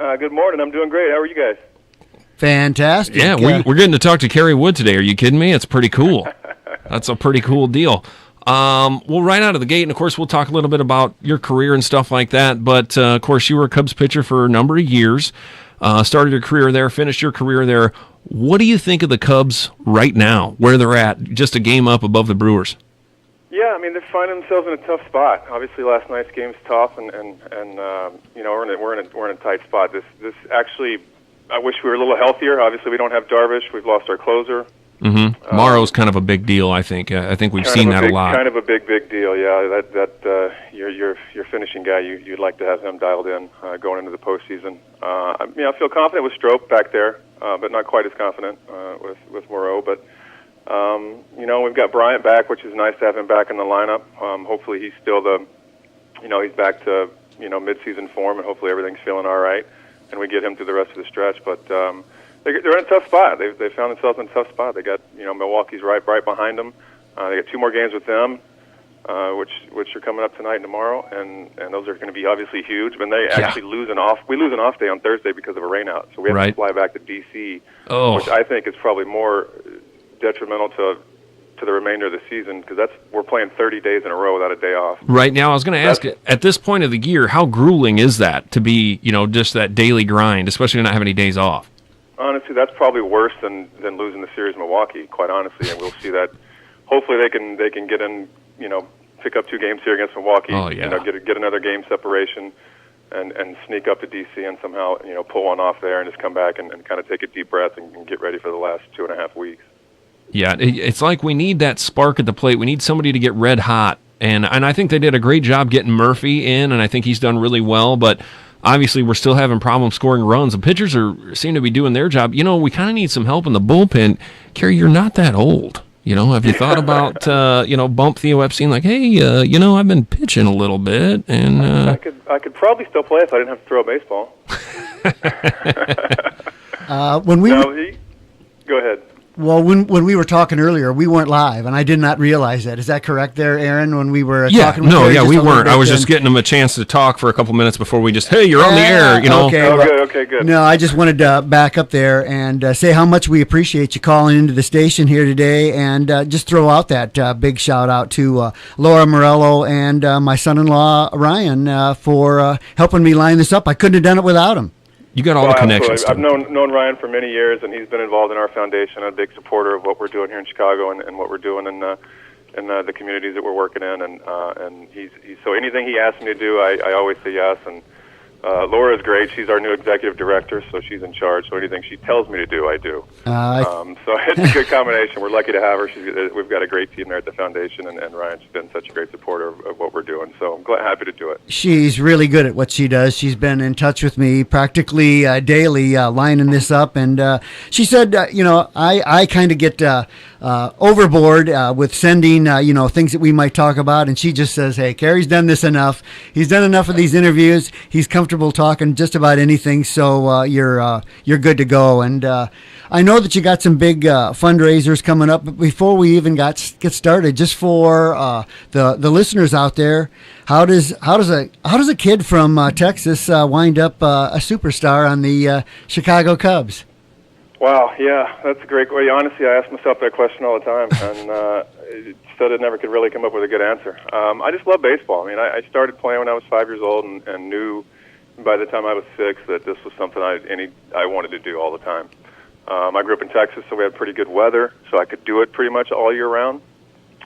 Good morning. I'm doing great. How are you guys? Fantastic. Yeah, we're getting to talk to Kerry Wood today. Are you kidding me? It's pretty cool. That's a pretty cool deal. Well, right out of the gate, and of course, we'll talk a little bit about your career and stuff like that. But, of course, you were a Cubs pitcher for a number of years. Started your career there, finished your career there. What do you think of the Cubs right now, where they're at, just a game up above the Brewers? Yeah, I mean, they're finding themselves in a tough spot. Obviously, last night's game's tough, and we're in a tight spot. This actually, I wish we were a little healthier. Obviously, we don't have Darvish. We've lost our closer. Mm-hmm. Morrow's kind of a big deal, I think. I think we've seen that a lot. Kind of a big deal, yeah. Your finishing guy, you'd like to have him dialed in going into the postseason. I feel confident with Strope back there, but not quite as confident with Moreau. But we've got Bryant back, which is nice to have him back in the lineup. Hopefully, he's still he's back to mid-season form, and hopefully everything's feeling all right, and we get him through the rest of the stretch. But they're in a tough spot. They found themselves in a tough spot. They got Milwaukee's right behind them. They got 2 more games with them, which are coming up tonight and tomorrow, and those are going to be obviously huge. But they actually lose an off. We lose an off day on Thursday because of a rainout, so we have to fly back to D.C., which I think is probably more detrimental to the remainder of the season because we're playing 30 days in a row without a day off. Right now, I was going to ask, at this point of the year, how grueling is that to be, just that daily grind, especially to not have any days off? Honestly, that's probably worse than losing the series in Milwaukee, quite honestly, and we'll see that. Hopefully they can get in, pick up 2 games here against Milwaukee, get another game separation and sneak up to D.C. and somehow, pull one off there and just come back and kind of take a deep breath and get ready for the last 2.5 weeks. Yeah, it's like we need that spark at the plate. We need somebody to get red hot, and I think they did a great job getting Murphy in, and I think he's done really well, but obviously we're still having problems scoring runs. The pitchers seem to be doing their job. We kind of need some help in the bullpen. Kerry, you're not that old. Have you thought about, bump Theo Epstein like, hey, I've been pitching a little bit, and I could probably still play if I didn't have to throw a baseball. Go ahead. Well, when we were talking earlier, we weren't live, and I did not realize that. Is that correct there, Aaron, when we were talking? We weren't. I was just getting them a chance to talk for a couple minutes before we just, hey, you're on the air, Okay, good. No, I just wanted to back up there and say how much we appreciate you calling into the station here today, and just throw out that big shout-out to Laura Morello and my son-in-law, Ryan, for helping me line this up. I couldn't have done it without him. You got all the connections. I've known Ryan for many years, and he's been involved in our foundation. A big supporter of what we're doing here in Chicago and what we're doing in the communities that we're working in. And he's so anything he asks me to do, I always say yes. And Laura is great. She's our new executive director, so she's in charge. So anything she tells me to do, I do. So it's a good combination. We're lucky to have her. We've got a great team there at the foundation, and Ryan's been such a great supporter of what we're doing. So I'm happy to do it. She's really good at what she does. She's been in touch with me practically daily, lining this up. And she said, I kind of get overboard with sending, things that we might talk about. And she just says, hey, Kerry's done this enough. He's done enough of these interviews. He's comfortable talking just about anything, so you're good to go. And I know that you got some big fundraisers coming up, but before we even get started, just for the listeners out there, how does a kid from Texas wind up a superstar on the Chicago Cubs? Wow, yeah, that's a great way. Honestly, I ask myself that question all the time, and still never could really come up with a good answer. I just love baseball. I mean, I started playing when I was 5 years old, and knew by the time I was 6 that this was something I wanted to do all the time. I grew up in Texas, so we had pretty good weather, so I could do it pretty much all year round.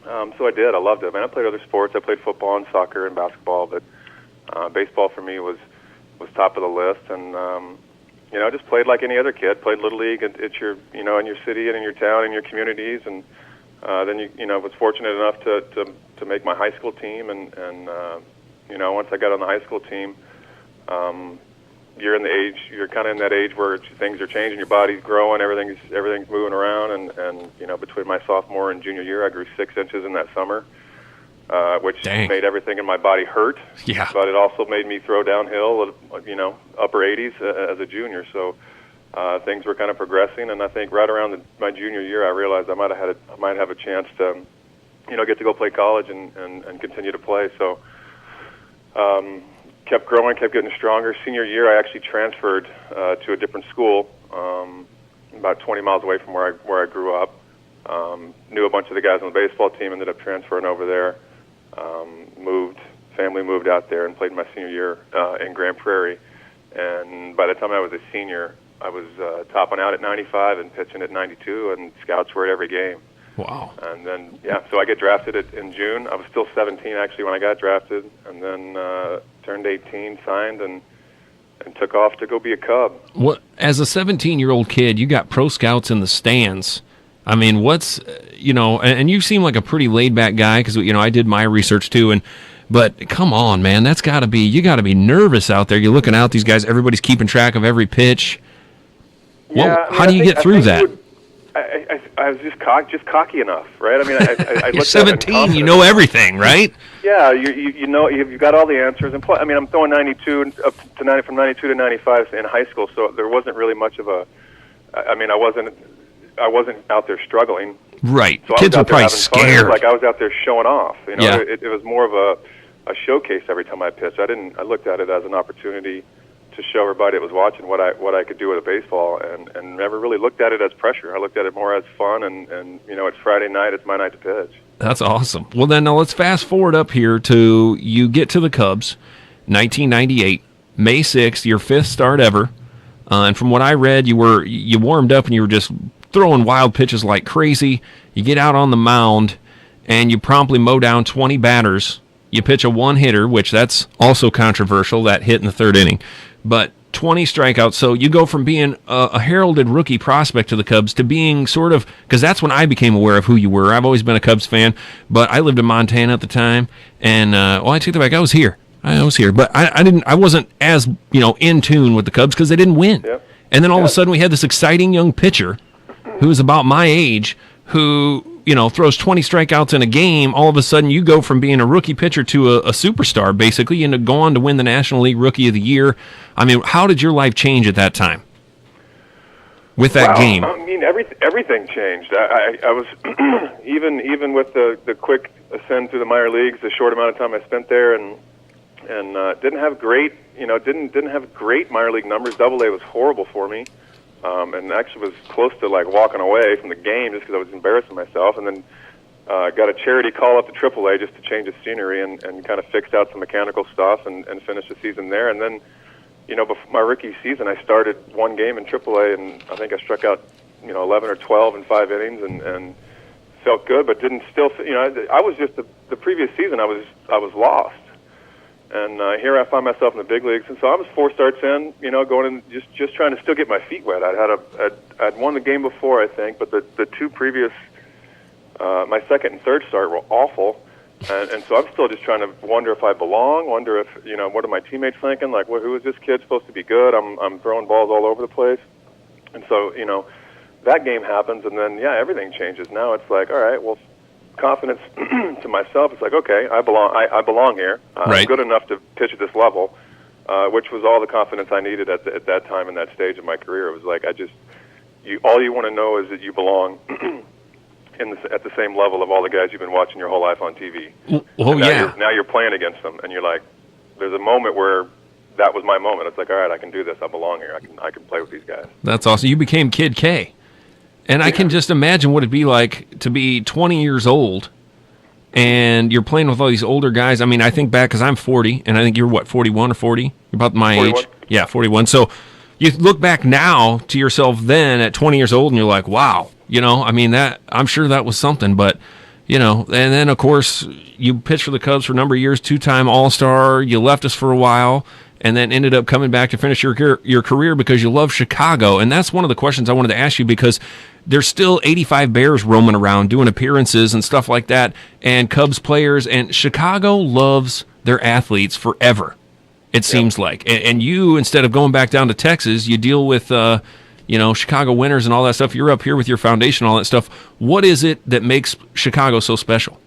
So I did. I loved it. I played other sports. I played football and soccer and basketball, but baseball for me was top of the list. And I just played like any other kid. Played Little League at your in your city and in your town and your communities, and then was fortunate enough to make my high school team. And once I got on the high school team, you're kind of in that age where things are changing, your body's growing, everything's moving around, and between my sophomore and junior year, I grew 6 inches in that summer, which made everything in my body hurt. Yeah. But it also made me throw downhill, upper 80s as a junior. So things were kind of progressing, and I think right around my junior year, I realized I might have a chance to, get to go play college and continue to play. So. kept growing, kept getting stronger. Senior year, I actually transferred to a different school, about 20 miles away from where I grew up. Knew a bunch of the guys on the baseball team. Ended up transferring over there. Family moved out there and played my senior year in Grand Prairie. And by the time I was a senior, I was topping out at 95 and pitching at 92, and scouts were at every game. Wow. And then, so I get drafted in June. I was still 17, actually, when I got drafted, and then turned 18, signed, and took off to go be a Cub. What, as a 17-year-old kid, you got pro scouts in the stands. I mean, what's, and you seem like a pretty laid-back guy because, I did my research too, but come on, man, you got to be nervous out there. You're looking out, these guys, everybody's keeping track of every pitch. Yeah, how do you get through that? I was just cocky enough, right? I mean, I You're 17, you know everything, right? Yeah, you know, you've got all the answers. And plus, I mean, I'm throwing 92 up to 90, from 92 to 95 in high school, so there wasn't really much of a. I mean, I wasn't out there struggling. Right. So Kids were probably scared. Like I was out there showing off. Yeah. It was more of a showcase every time I pitched. I looked at it as an opportunity to show everybody that was watching what I could do with a baseball, and never really looked at it as pressure. I looked at it more as fun, and it's Friday night, it's my night to pitch. That's awesome. Well, then now let's fast forward up here to you get to the Cubs, 1998, May 6th, your 5th start ever, and from what I read, you warmed up and you were just throwing wild pitches like crazy. You get out on the mound, and you promptly mow down 20 batters. You pitch a one-hitter, which that's also controversial, that hit in the 3rd inning. But 20 strikeouts, so you go from being a heralded rookie prospect to the Cubs to being sort of, because that's when I became aware of who you were. I've always been a Cubs fan, but I lived in Montana at the time, and I take that back. I was here, but I wasn't as in tune with the Cubs because they didn't win. Yep. And then all of a sudden we had this exciting young pitcher who is about my age who throws 20 strikeouts in a game. All of a sudden, you go from being a rookie pitcher to a superstar, basically, and go on to win the National League Rookie of the Year. I mean, how did your life change at that time with that game? I mean, everything changed. I was even with the quick ascent through the minor leagues, the short amount of time I spent there, and didn't have great minor league numbers. Double-A was horrible for me. And actually was close to like walking away from the game just because I was embarrassing myself, and then got a charity call up to AAA just to change the scenery and kind of fixed out some mechanical stuff and finished the season there. And then, before my rookie season, I started one game in AAA, and I think I struck out 11 or 12 in 5 innings and felt good, but didn't still. I was just the previous season I was lost. And here I find myself in the big leagues, and so I was 4 starts in, going in, just trying to still get my feet wet. I'd won the game before, I think, but the 2 previous, my 2nd and 3rd start were awful, and so I'm still just trying to wonder if I belong, wonder if what are my teammates thinking? Like, who is this kid supposed to be good? I'm throwing balls all over the place, and so that game happens, and then everything changes. Now it's like, all right, well. Confidence to myself. It's like, okay, I belong here. Right. I'm good enough to pitch at this level, which was all the confidence I needed at that time in that stage of my career. It was like all you want to know is that you belong at the same level of all the guys you've been watching your whole life on TV. Now you're playing against them, and you're like, there's a moment where that was my moment. It's like, all right, I can do this. I belong here. I can play with these guys. That's awesome. You became Kid K. And I can just imagine what it'd be like to be 20 years old and you're playing with all these older guys. I mean, I think back because I'm 40, and I think you're, 41 or 40? You're about my 41. age. Yeah, 41. So you look back now to yourself then at 20 years old, and you're like, wow. I mean, I'm sure that was something. But, and then, of course, you pitched for the Cubs for a number of years, 2-time All-Star. You left us for a while. And then ended up coming back to finish your career because you love Chicago. And that's one of the questions I wanted to ask you because there's still 85 Bears roaming around doing appearances and stuff like that, and Cubs players. And Chicago loves their athletes forever, it seems like. And you, instead of going back down to Texas, you deal with, Chicago winners and all that stuff. You're up here with your foundation, all that stuff. What is it that makes Chicago so special?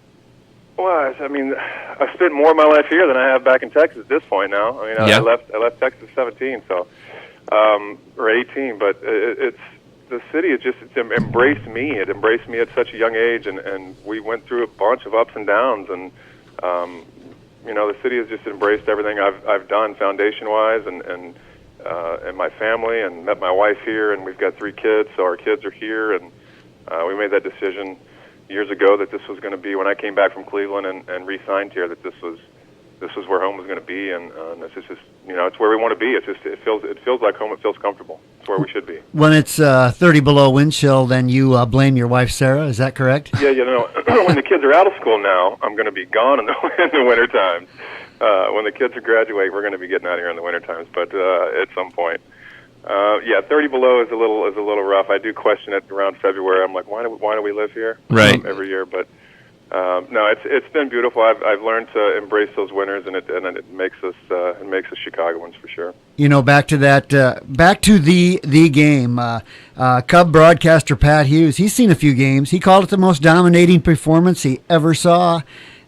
Well, I mean, I spent more of my life here than I have back in Texas at this point now. I mean, I left Texas at 17, or 18, but it's the city. It's embraced me. It embraced me at such a young age, and we went through a bunch of ups and downs, and the city has just embraced everything I've done foundation-wise, and my family, and met my wife here, and we've got 3 kids, so our kids are here, and we made that decision years ago that this was going to be, when I came back from Cleveland and re-signed here, that this was where home was going to be, and it's just it's where we want to be. It's just it feels like home. It feels comfortable. It's where we should be. When it's 30 below wind chill, then you blame your wife Sarah. Is that correct? Yeah, when the kids are out of school now, I'm going to be gone in the winter times. When the kids graduate, we're going to be getting out of here in the winter times. But at some point, 30 below is a little rough. I do question it around February. I'm like, why do we live here? Right. Every year, but. No, it's been beautiful. I've learned to embrace those winters, and it makes us Chicagoans for sure. Back to the game. Cub broadcaster Pat Hughes, he's seen a few games. He called it the most dominating performance he ever saw.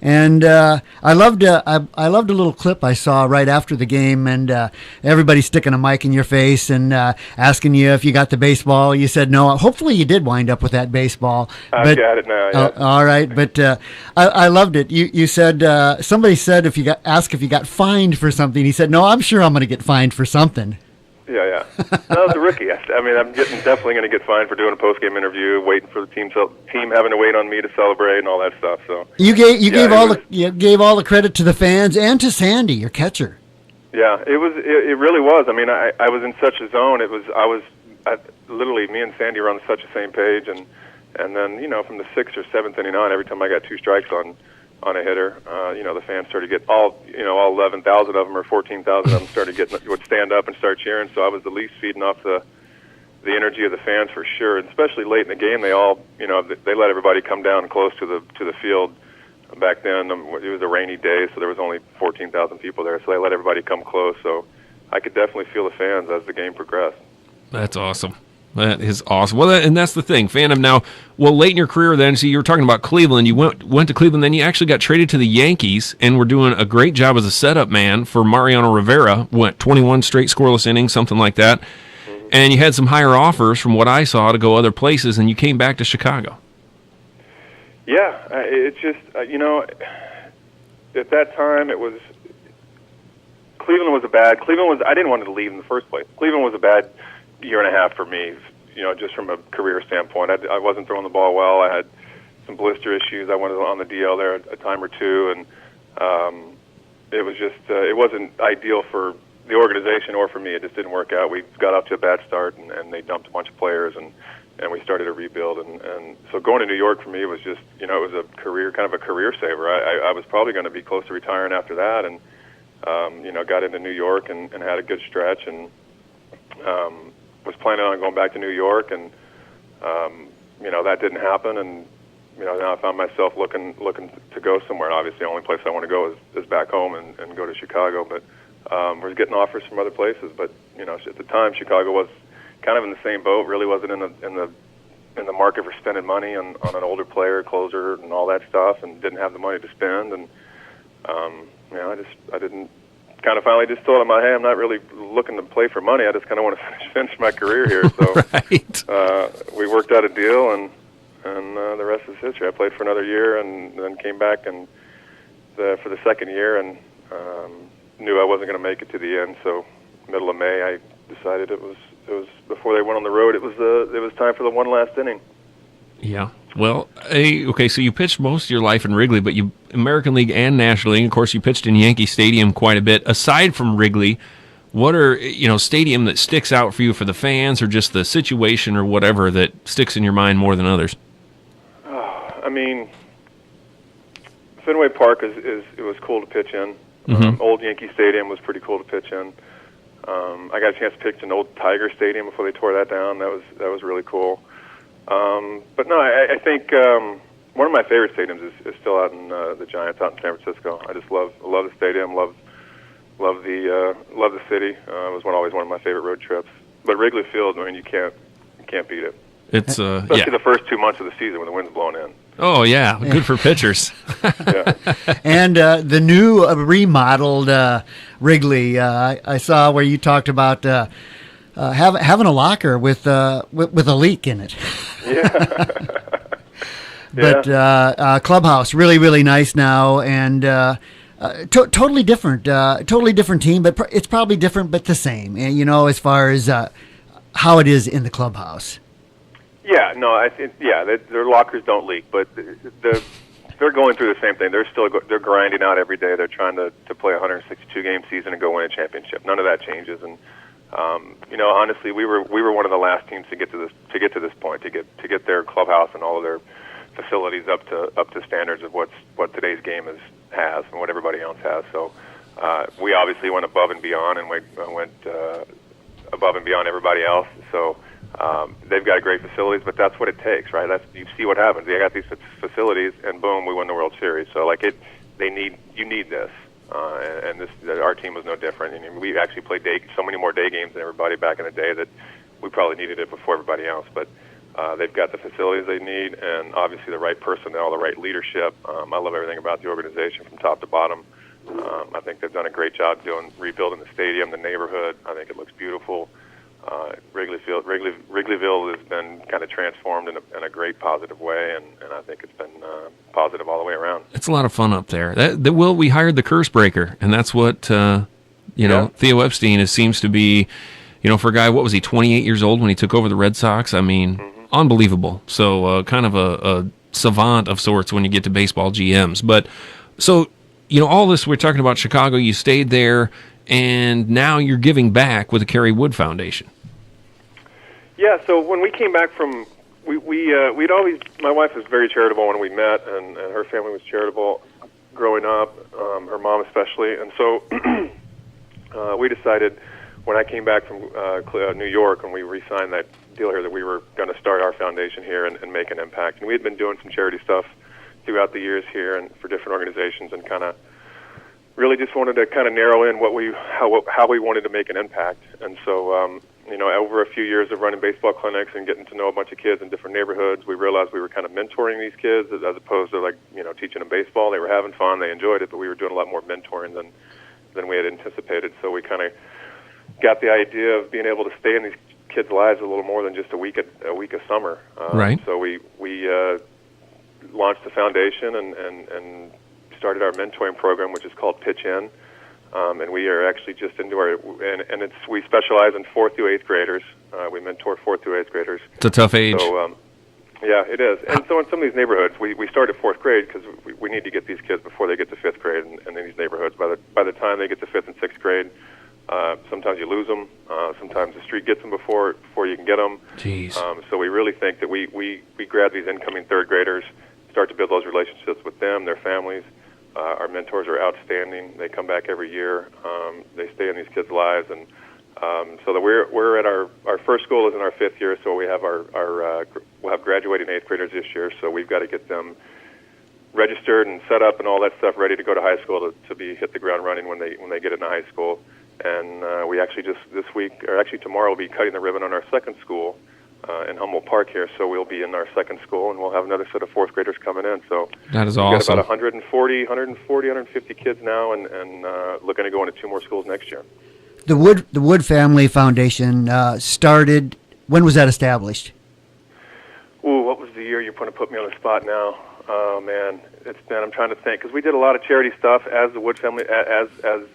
And I loved a little clip I saw right after the game, and everybody sticking a mic in your face and asking you if you got the baseball. You said no. Hopefully you did wind up with that baseball. I've got it now. Yeah. All right, but I loved it. You said somebody said if you got fined for something. He said no. I'm sure I'm going to get fined for something. Yeah. That was a rookie. I'm definitely going to get fined for doing a post-game interview, waiting for the team having to wait on me to celebrate and all that stuff. So you gave all the credit to the fans and to Sandy, your catcher. Yeah, it really was. I was in such a zone. Literally me and Sandy were on such the same page, and then from the 6th or 7th inning on, every time I got 2 strikes on a hitter, the fans started to get all 11,000 of them or 14,000 of them would stand up and start cheering. So I was the least feeding off the energy of the fans for sure. And especially late in the game, they all, they let everybody come down close to the field. Back then, it was a rainy day, so there was only 14,000 people there. So they let everybody come close. So I could definitely feel the fans as the game progressed. That's awesome. That is awesome. Well, and that's the thing. Fandom now, late in your career then, so you were talking about Cleveland. You went to Cleveland, then you actually got traded to the Yankees and were doing a great job as a setup man for Mariano Rivera. 21 straight scoreless innings, something like that. Mm-hmm. And you had some higher offers from what I saw to go other places, and you came back to Chicago. Yeah, it's just, at that time it was, I didn't want to leave in the first place. Cleveland was a bad year and a half for me, just from a career standpoint. I wasn't throwing the ball well. I had some blister issues. I went on the DL there a time or two, and it was just it wasn't ideal for the organization or for me. It just didn't work out. We got off to a bad start, and they dumped a bunch of players, and we started a rebuild. And so going to New York for me was just, it was a career saver. I was probably going to be close to retiring after that, and got into New York and had a good stretch, and was planning on going back to New York, and that didn't happen, and now I found myself looking to go somewhere. And obviously, the only place I want to go is back home and go to Chicago. But we're getting offers from other places. But at the time, Chicago was kind of in the same boat. Really wasn't in the market for spending money on an older player, closer, and all that stuff, and didn't have the money to spend. And I didn't. Kind of finally just told him, hey, I'm not really looking to play for money. I just kind of want to finish my career here. So right. We worked out a deal, and the rest is history. I played for another year, and then came back for the second year, and knew I wasn't going to make it to the end. So middle of May, I decided it was before they went on the road. It was time for the one last inning. Yeah. Well, okay, so you pitched most of your life in Wrigley, but you American League and National League. Of course, you pitched in Yankee Stadium quite a bit. Aside from Wrigley, what are, stadium that sticks out for you for the fans, or just the situation or whatever that sticks in your mind more than others? Fenway Park it was cool to pitch in. Mm-hmm. Old Yankee Stadium was pretty cool to pitch in. I got a chance to pitch in old Tiger Stadium before they tore that down. That was really cool. But no, I think one of my favorite stadiums is still out in the Giants out in San Francisco. I just love the stadium, love the city. It was always one of my favorite road trips. But Wrigley Field, you can't beat it. It's especially the first 2 months of the season when the wind's blowing in. Oh yeah, good for pitchers. Yeah. And the new remodeled Wrigley, I saw where you talked about having a locker with a leak in it. Yeah. But clubhouse really, really nice now, and totally different team, but it's probably different, but the same. And as far as how it is in the clubhouse. Yeah, no, I think their lockers don't leak, but they're going through the same thing. They're grinding out every day. They're trying to play a 162 game season and go win a championship. None of that changes, and honestly, we were one of the last teams to get to this point, to get their clubhouse and all of their facilities up to standards of what today's game has and what everybody else has. So we obviously went above and beyond, and went above and beyond everybody else. So they've got great facilities, but that's what it takes, right? You see what happens. They got these facilities, and boom, we win the World Series. So you need this, and our team was no different. And we actually played so many more day games than everybody back in the day that we probably needed it before everybody else. But they've got the facilities they need, and obviously the right personnel, the right leadership. I love everything about the organization from top to bottom. I think they've done a great job rebuilding the stadium, the neighborhood. I think it looks beautiful. Wrigleyville has been kind of transformed in a great positive way, and I think it's been positive all the way around. It's a lot of fun up there. We hired the curse breaker, and that's what Theo Epstein seems to be. For a guy, what was he, 28 years old when he took over the Red Sox? I mean, unbelievable. So kind of a savant of sorts when you get to baseball GMs. But so all this we're talking about Chicago. You stayed there. And now you're giving back with the Kerry Wood Foundation. Yeah, so when we came back from, we'd always, my wife was very charitable when we met, and her family was charitable growing up, her mom especially. And so we decided when I came back from New York, when we re-signed that deal here, that we were going to start our foundation here and make an impact. And we had been doing some charity stuff throughout the years here and for different organizations, and kind of really just wanted to kind of narrow in how we wanted to make an impact. And so, over a few years of running baseball clinics and getting to know a bunch of kids in different neighborhoods, we realized we were kind of mentoring these kids as opposed to teaching them baseball. They were having fun, they enjoyed it, but we were doing a lot more mentoring than we had anticipated. So we kind of got the idea of being able to stay in these kids' lives a little more than just a week of summer. Right. So we launched the foundation and started our mentoring program, which is called Pitch In, and we are actually just into we specialize in 4th through 8th graders. We mentor 4th through 8th graders. It's a tough age. So, yeah, it is. And so in some of these neighborhoods, we start at 4th grade because we need to get these kids before they get to 5th grade. And in these neighborhoods, by the time they get to 5th and 6th grade, sometimes you lose them. Sometimes the street gets them before you can get them. Jeez. So we really think that we grab these incoming 3rd graders, start to build those relationships with them, their families. Our mentors are outstanding. They come back every year. They stay in these kids' lives, and so that we're at our first school is in our 5th year. So we have we'll have graduating 8th graders this year. So we've got to get them registered and set up and all that stuff ready to go to high school to hit the ground running when they get into high school. And we actually just this week, or actually tomorrow, we'll be cutting the ribbon on our 2nd school in Humboldt Park here, so we'll be in our 2nd school, and we'll have another set of 4th graders coming in. So that is awesome. We've got about 150 kids now, and looking to go into 2 more schools next year. The Wood Family Foundation started. When was that established? Ooh, what was the year? You're going to put me on the spot now. Oh man, I'm trying to think, because we did a lot of charity stuff as the Wood Family, as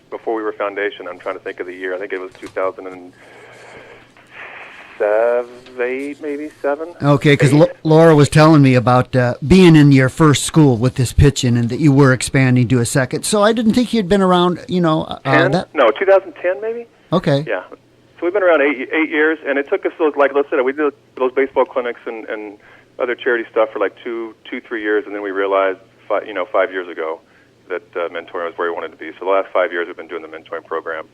before we were foundation. I'm trying to think of the year. I think it was 2008, maybe 7. Okay, because Laura was telling me about being in your first school with this pitch-in and that you were expanding to a 2nd. So I didn't think you'd been around, 2010 maybe? Okay. Yeah. So we've been around 8 years, and it took us let's say we did those baseball clinics and other charity stuff for 2-3 years, and then we realized 5 years ago that mentoring was where we wanted to be. So the last 5 years we've been doing the mentoring program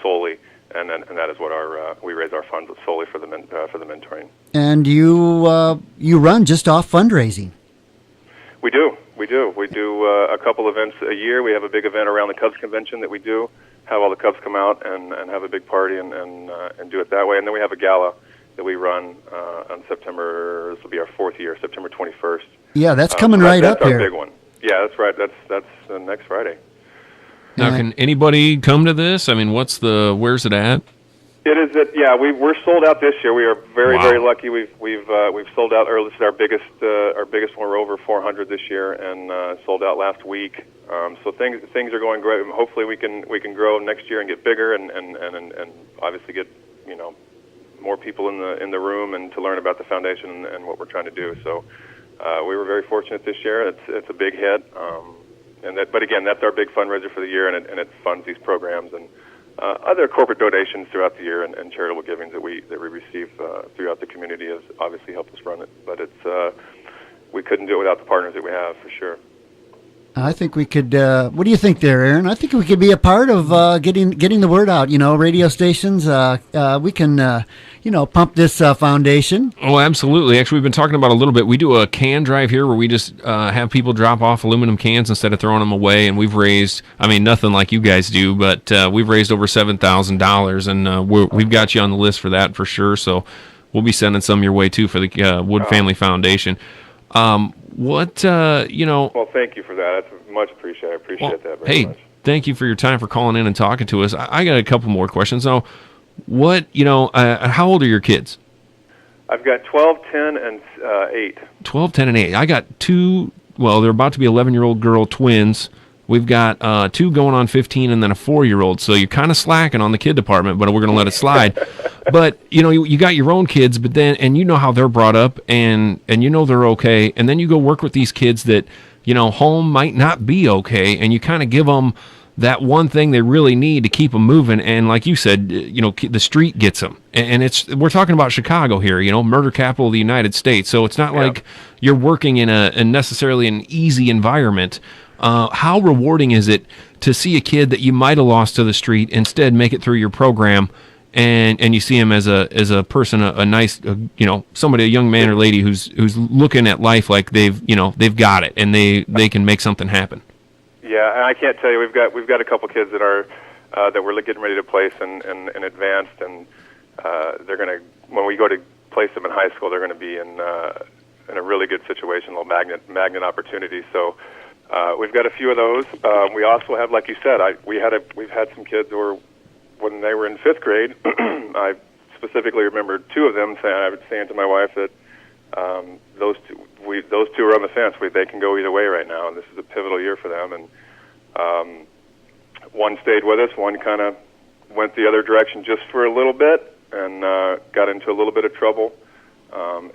solely. And that is what we raise our funds solely for the mentoring. And you run just off fundraising. We do. We do a couple events a year. We have a big event around the Cubs convention that we do. Have all the Cubs come out and have a big party and do it that way. And then we have a gala that we run on September. This will be our 4th year, September 21st. Yeah, that's coming right up here. That's our big one. Yeah, that's right. That's next Friday. Now, can anybody come to this? I mean, where's it at? It is that, yeah. We're sold out this year. We are very, Wow. very lucky. We've sold out early. This is our biggest one. We're over 400 this year, and sold out last week. So things are going great. Hopefully we can grow next year and get bigger, and obviously get more people in the room and to learn about the foundation and what we're trying to do. So we were very fortunate this year. It's a big hit, but again, that's our big fundraiser for the year, and it funds these programs and other corporate donations throughout the year and charitable givings that we receive throughout the community has obviously helped us run it. But we couldn't do it without the partners that we have, for sure. I think we could. What do you think there, Aaron? I think we could be a part of getting the word out. Radio stations. We can, pump this foundation. Oh, absolutely. Actually, we've been talking about a little bit. We do a can drive here where we just have people drop off aluminum cans instead of throwing them away, and we've raised, nothing like you guys do, but we've raised over $7,000, and we've got you on the list for that for sure. So we'll be sending some your way too for the Wood Family Foundation. Well, thank you for that. That's much appreciated. I appreciate that very much. Thank you for your time, for calling in and talking to us. I got a couple more questions. Now, how old are your kids? I've got 12, 10, and 8. 12, 10, and 8. I got two, they're about to be 11-year-old girl twins. We've got 2 going on 15 and then a 4-year-old. So you're kind of slacking on the kid department, but we're going to let it slide. But, you got your own kids, but then, and you know how they're brought up, and they're okay. And then you go work with these kids that, home might not be okay, and you kind of give them that one thing they really need to keep them moving. And like you said, the street gets them. And we're talking about Chicago here, murder capital of the United States. So it's not like you're working in necessarily an easy environment. How rewarding is it to see a kid that you might have lost to the street instead make it through your program, and you see him as a person, a nice, somebody, a young man or lady who's looking at life like they've got it, and they can make something happen. Yeah, and I can't tell you, we've got a couple kids that are that we're getting ready to place in advanced, and they're going to, when we go to place them in high school, they're going to be in a really good situation, a little magnet opportunity. So. We've got a few of those. We also have, like you said, we've had some kids who were, when they were in 5th grade, I specifically remember 2 of them saying to my wife that those two are on the fence. They can go either way right now, and this is a pivotal year for them. And one stayed with us, one kind of went the other direction just for a little bit, and got into a little bit of trouble.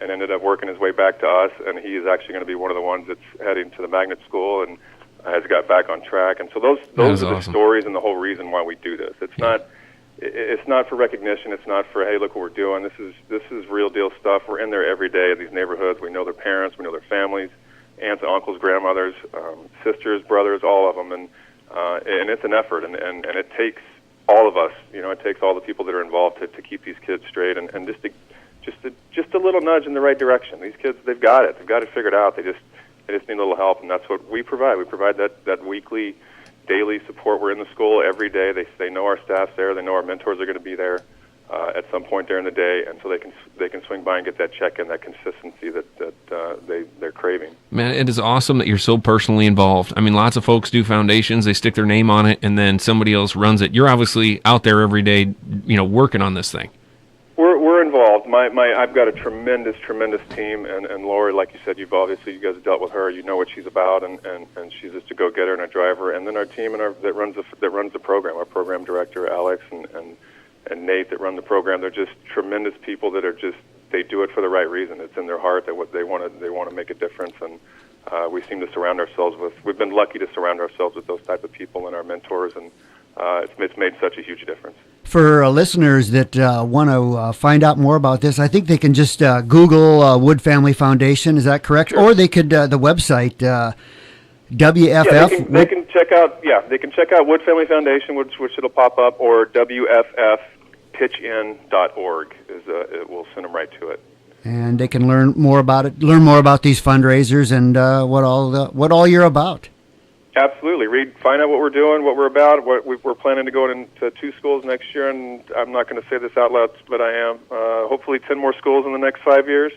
And ended up working his way back to us, and he is actually going to be one of the ones that's heading to the magnet school and has got back on track. And so those are the stories and the whole reason why we do this. It's not for recognition. It's not for, hey, look what we're doing. This is real deal stuff. We're in there every day in these neighborhoods. We know their parents. We know their families, aunts and uncles, grandmothers, sisters, brothers, all of them. And it's an effort, and it takes all of us. It takes all the people that are involved to keep these kids straight and just a little nudge in the right direction. These kids, they've got it. They've got it figured out. They just need a little help, and that's what we provide. We provide that weekly, daily support. We're in the school every day. They know our staff's there. They know our mentors are going to be there at some point during the day, and so they can swing by and get that check-in, that consistency that they're craving. Man, it is awesome that you're so personally involved. Lots of folks do foundations. They stick their name on it, and then somebody else runs it. You're obviously out there every day, working on this thing. We're involved. I've got a tremendous team, and Lori, like you said, you guys have dealt with her. You know what she's about, and she's just a go-getter and a driver. And then our team that runs the program, our program director Alex and Nate that run the program. They're just tremendous people that are they do it for the right reason. It's in their heart that what they want to make a difference, and we seem to surround ourselves with. We've been lucky to surround ourselves with those type of people and our mentors, and it's made such a huge difference. For listeners that want to find out more about this, I think they can just Google Wood Family Foundation. Is that correct? Sure. Or they could the website WFF. Yeah, they can check out. Yeah, they can check out Wood Family Foundation, which it'll pop up, or WFFPitchin.org. It will send them right to it. And they can learn more about it. Learn more about these fundraisers and what all you're about. Absolutely. Find out what we're doing, what we're about. We're planning to go into 2 schools next year, and I'm not going to say this out loud, but I am. Hopefully 10 more schools in the next 5 years.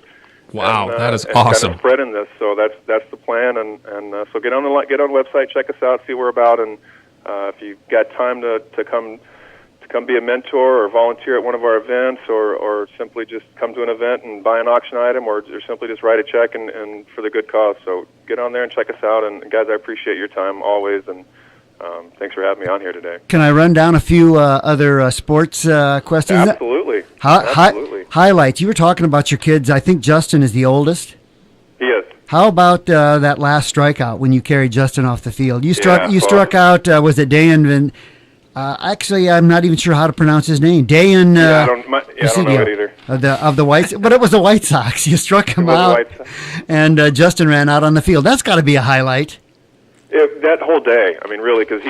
Wow, that is awesome. Kind of spreading this, so that's the plan. And so get on the website, check us out, see what we're about, and if you've got time to come come be a mentor or volunteer at one of our events, or simply just come to an event and buy an auction item, or simply just write a check and for the good cause. So get on there and check us out. And guys, I appreciate your time always, and thanks for having me on here today. Can I run down a few other sports questions? Absolutely. Absolutely. Highlights. You were talking about your kids. I think Justin is the oldest. He is. How about that last strikeout when you carried Justin off the field? You struck. Yeah, you struck out. Was it Dayan? Actually, I'm not even sure how to pronounce his name. Dayan. I don't know it either. Of the White, but it was the White Sox. You struck him out, and Justin ran out on the field. That's got to be a highlight. That whole day, I mean, really, because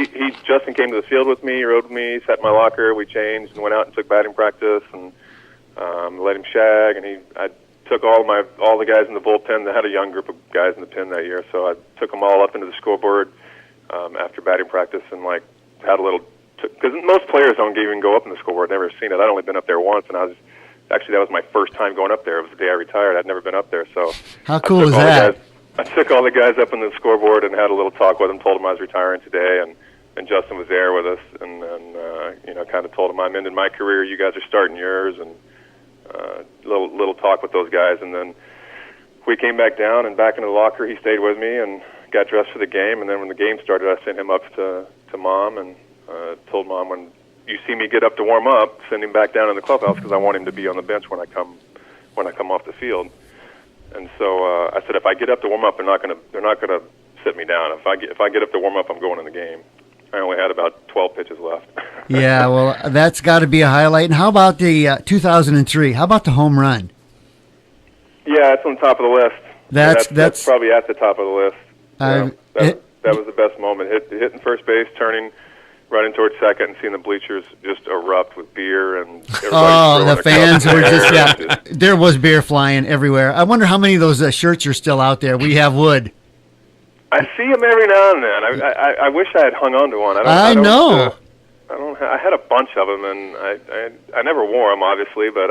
Justin came to the field with me, rode with me, sat in my locker, we changed and went out and took batting practice and let him shag, and I took all the guys in the bullpen. They had a young group of guys in the pen that year, so I took them all up into the scoreboard after batting practice and had a little. Because most players don't even go up in the scoreboard. I've never seen it. I'd only been up there once, and that was my first time going up there. It was the day I retired. I'd never been up there, so how cool is that? I took all the guys up on the scoreboard and had a little talk with them. Told them I was retiring today, and Justin was there with us, and kind of told him I'm ending my career. You guys are starting yours, and little talk with those guys, and then we came back down and back into the locker. He stayed with me and got dressed for the game, and then when the game started, I sent him up to Mom and told Mom, when you see me get up to warm up, send him back down in the clubhouse because I want him to be on the bench when I come off the field. And so I said, if I get up to warm up, they're not gonna sit me down. If I get up to warm up, I'm going in the game. I only had about 12 pitches left. Yeah, well, that's got to be a highlight. And how about the 2003? How about the home run? Yeah, it's on top of the list. That's probably at the top of the list. That was the best moment. Hitting first base, turning, running towards second, and seeing the bleachers just erupt with beer and the fans were just there was beer flying everywhere. I wonder how many of those shirts are still out there. We have Wood. I see them every now and then. I wish I had hung on to one. I know. I had a bunch of them, and I never wore them, obviously, but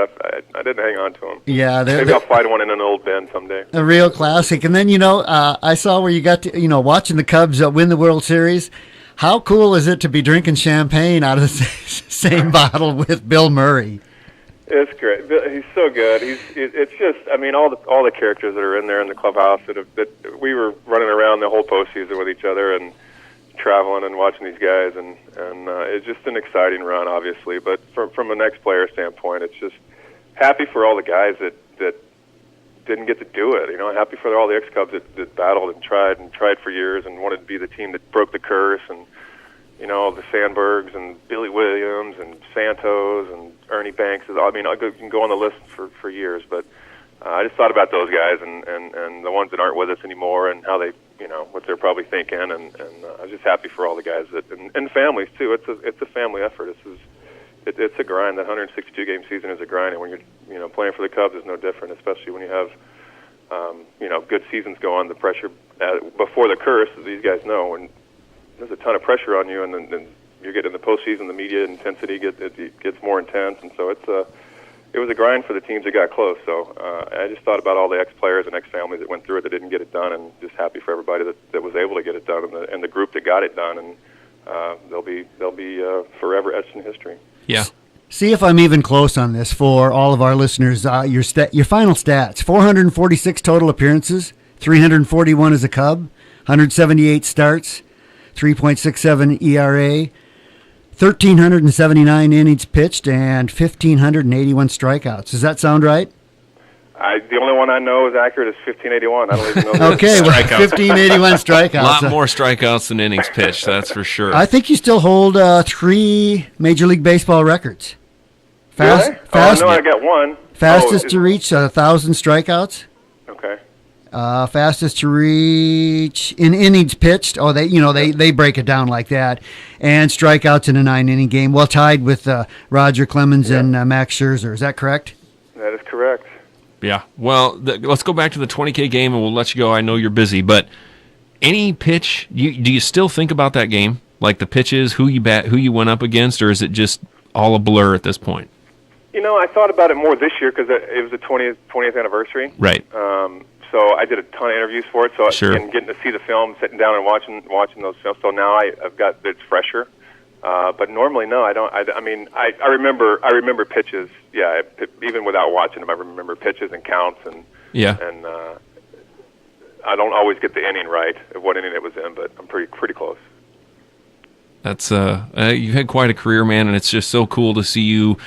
I didn't hang on to them. Yeah, maybe I'll find one in an old bin someday. A real classic. And then I saw where you got to watching the Cubs win the World Series. How cool is it to be drinking champagne out of the same bottle with Bill Murray? It's great. He's so good. It's just, I mean, all the characters that are in there in the clubhouse that we were running around the whole postseason with each other and traveling and watching these guys, and it's just an exciting run, obviously. But from an ex-player standpoint, it's just happy for all the guys that didn't get to do it. Happy for all the ex-Cubs that battled and tried for years and wanted to be the team that broke the curse, and the Sandbergs and Billy Williams and Santos and Ernie Banks. I mean, you can go on the list for years, but I just thought about those guys and the ones that aren't with us anymore and how they, what they're probably thinking, and I was just happy for all the guys and families too. It's a family effort. It's a grind. That 162 game season is a grind, and when you're playing for the Cubs is no different, especially when you have good seasons go on. The pressure before the curse, as these guys know, when there's a ton of pressure on you, and then you get in the postseason, the media intensity gets more intense, and so it was a grind for the teams that got close. So I just thought about all the ex-players and ex-families that went through it that didn't get it done, and just happy for everybody that was able to get it done, and the group that got it done, and they'll be forever etched in history. Yeah. See if I'm even close on this for all of our listeners. Your final stats: 446 total appearances, 341 as a Cub, 178 starts, 3.67 ERA, 1,379 innings pitched, and 1,581 strikeouts. Does that sound right? The only one I know is accurate is 1,581. I don't even know. Okay, well, 1,581 strikeouts. A lot more strikeouts than innings pitched, that's for sure. I think you still hold 3 Major League Baseball records. I got one. Fastest to reach 1,000 strikeouts. Okay. Fastest to reach in innings pitched. Oh, they break it down like that, and strikeouts in a 9-inning game. Well tied with Roger Clemens and Max Scherzer. Is that correct? That is correct. Yeah. Well, let's go back to the 20K game, and we'll let you go. I know you're busy, but any pitch, do you still think about that game, like the pitches, who you went up against, or is it just all a blur at this point? I thought about it more this year because it was the 20th anniversary. Right. So I did a ton of interviews for it. So and getting to see the film, sitting down and watching those films. So now it's fresher. But normally, no, I don't. I mean, I remember pitches. Yeah, even without watching them, I remember pitches and counts, and I don't always get the inning right of what inning it was in, but I'm pretty close. That's you've had quite a career, man, and it's just so cool to see you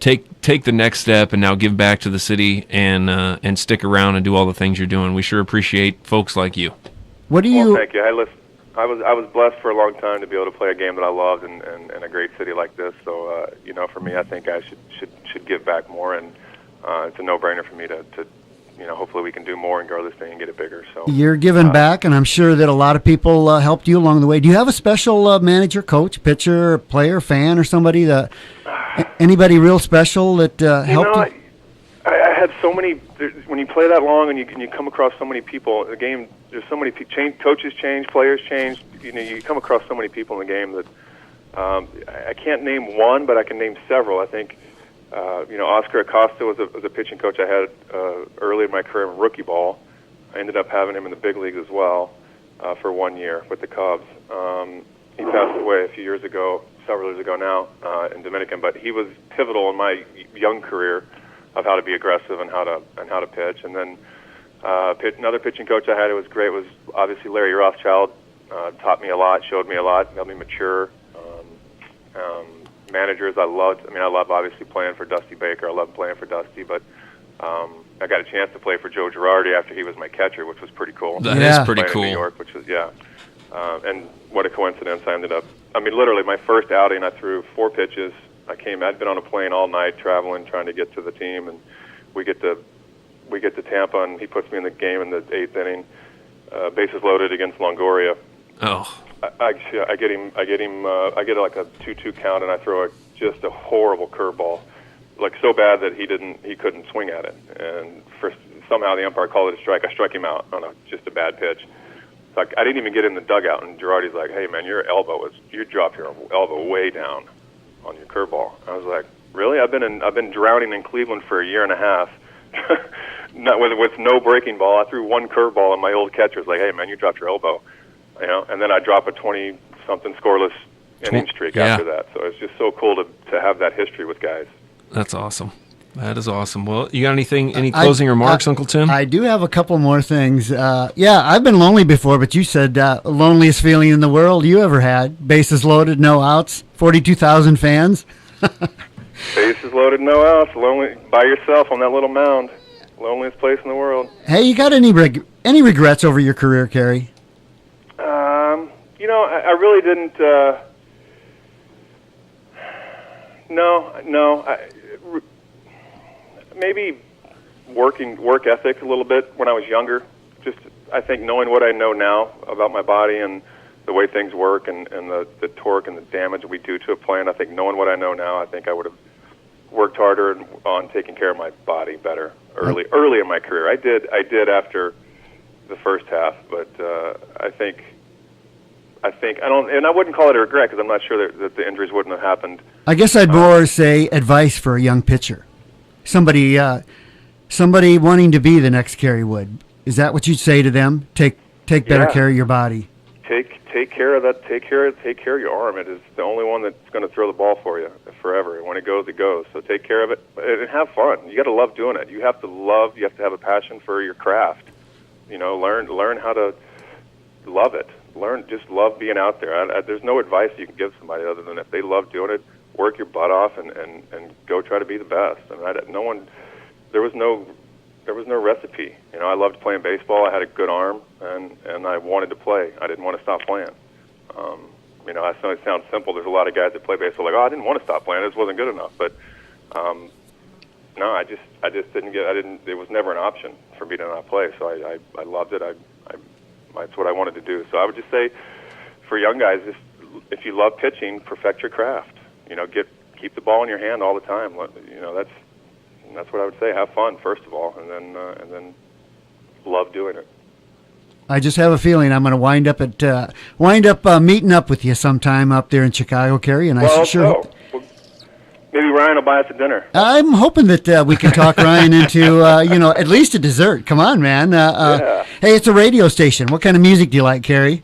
take the next step and now give back to the city and stick around and do all the things you're doing. We sure appreciate folks like you. What do you? Well, thank you. I was blessed for a long time to be able to play a game that I loved in a great city like this. So for me, I think I should give back more, and it's a no-brainer for me to hopefully we can do more and grow this thing and get it bigger. So you're giving back, and I'm sure that a lot of people helped you along the way. Do you have a special manager, coach, pitcher, player, fan, or somebody that anybody real special that helped you? I had so many. When you play that long and you come across so many people in the game, there's so many coaches change, players change. You come across so many people in the game that I can't name one, but I can name several. I think Oscar Acosta was a pitching coach I had early in my career in rookie ball. I ended up having him in the big leagues as well for 1 year with the Cubs. He passed away a few years ago, several years ago now, in Dominican. But he was pivotal in my young career of how to be aggressive and how to pitch. And then another pitching coach I had who was great was obviously Larry Rothschild. Taught me a lot, showed me a lot, helped me mature. Managers I loved. I love obviously playing for Dusty Baker. I love playing for Dusty, but I got a chance to play for Joe Girardi after he was my catcher, which was pretty cool. That is pretty cool. In New York, which was and what a coincidence! I ended up. Literally my first outing, I threw 4 pitches. I'd been on a plane all night traveling, trying to get to the team, and we get to Tampa, and he puts me in the game in the 8th inning, bases loaded against Longoria. Oh. I get like a 2-2 count, and I throw just a horrible curveball, like so bad that he couldn't swing at it, and somehow the umpire called it a strike. I struck him out on just a bad pitch. So I didn't even get in the dugout, and Girardi's like, "Hey man, you dropped your elbow way down on your curveball." I was like, "Really? I've been drowning in Cleveland for a year and a half, not with no breaking ball. I threw one curveball, and my old catcher's like, "Hey man, you dropped your elbow." And then I drop a 20-something scoreless inning streak after that. So it's just so cool to have that history with guys. That's awesome. That is awesome. Well, you got any closing remarks, Uncle Tim? I do have a couple more things. I've been lonely before, but you said loneliest feeling in the world you ever had. Bases loaded, no outs, 42,000 fans. Bases loaded, no outs, lonely by yourself on that little mound. Loneliest place in the world. Hey, you got any regrets over your career, Kerry? I really didn't. No. Maybe work ethic a little bit when I was younger. Just I think knowing what I know now about my body and the way things work and the torque and the damage we do to a plant. I think knowing what I know now, I think I would have worked harder on taking care of my body better early in my career. I did after the first half, but I think I don't, and I wouldn't call it a regret because I'm not sure that the injuries wouldn't have happened. I guess I'd more say advice for a young pitcher, somebody wanting to be the next Kerry Wood. Is that what you'd say to them? Take better care of your body. Take care of that. Take care of your arm. It is the only one that's going to throw the ball for you forever. And when it goes, it goes. So take care of it and have fun. You got to love doing it. You have to have a passion for your craft. Learn how to love it. Just love being out there. There's no advice you can give somebody other than if they love doing it, work your butt off and go try to be the best. There was no recipe. I loved playing baseball. I had a good arm, and I wanted to play. I didn't want to stop playing. I know it sounds simple. There's a lot of guys that play baseball like, I didn't want to stop playing. It just wasn't good enough. But no, I just didn't get. It was never an option for me to not play. So I loved it. That's what I wanted to do. So I would just say, for young guys, if you love pitching, perfect your craft. Keep the ball in your hand all the time. That's what I would say. Have fun first of all, and then love doing it. I just have a feeling I'm going to wind up meeting up with you sometime up there in Chicago, Kerry, and I sure hope. Maybe Ryan will buy us a dinner. I'm hoping that we can talk Ryan into at least a dessert. Come on, man. Yeah. Hey, it's a radio station. What kind of music do you like, Kerry?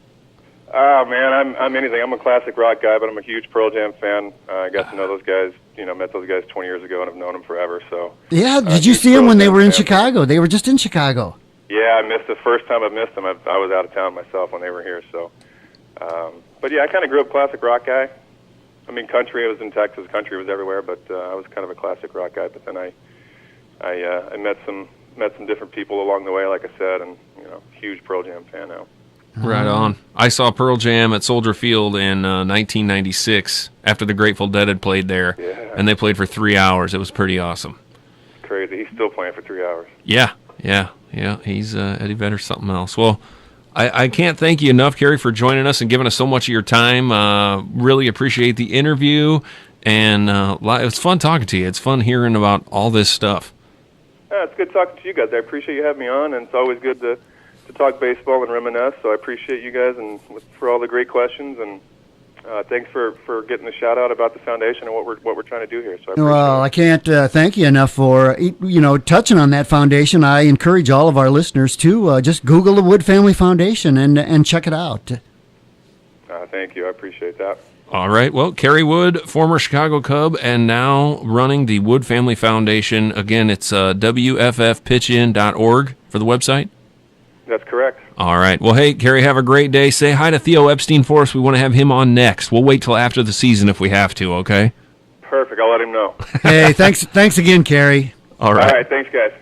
Oh man, I'm anything. I'm a classic rock guy, but I'm a huge Pearl Jam fan. I got to know those guys. Met those guys 20 years ago and have known them forever. So yeah, did you see them when they were in Chicago? They were just in Chicago. Yeah, I missed the first time I missed them. I was out of town myself when they were here. So, but yeah, I kind of grew up classic rock guy. I mean, country. I was in Texas. Country was everywhere, but I was kind of a classic rock guy. But then I met some different people along the way, like I said, and huge Pearl Jam fan now. Right on. I saw Pearl Jam at Soldier Field in 1996 after the Grateful Dead had played there, and they played for 3 hours. It was pretty awesome. Crazy. He's still playing for 3 hours. Yeah. He's Eddie Vedder's something else. Well, I can't thank you enough, Kerry, for joining us and giving us so much of your time. Really appreciate the interview, and it was fun talking to you. It's fun hearing about all this stuff. Yeah, it's good talking to you guys. I appreciate you having me on, and it's always good to talk baseball and reminisce. So I appreciate you guys and for all the great questions, and thanks for getting the shout out about the foundation and what we're trying to do here. So I can't thank you enough for touching on that foundation. I encourage all of our listeners to just Google the Wood Family Foundation and check it out. Thank you. I appreciate that. All right. Well, Kerry Wood, former Chicago Cub, and now running the Wood Family Foundation. Again, it's WFFpitchin.org for the website. That's correct. All right. Well, hey, Kerry, have a great day. Say hi to Theo Epstein for us. We want to have him on next. We'll wait till after the season if we have to, okay? Perfect. I'll let him know. Hey, thanks again, Kerry. All right. All right. Thanks, guys.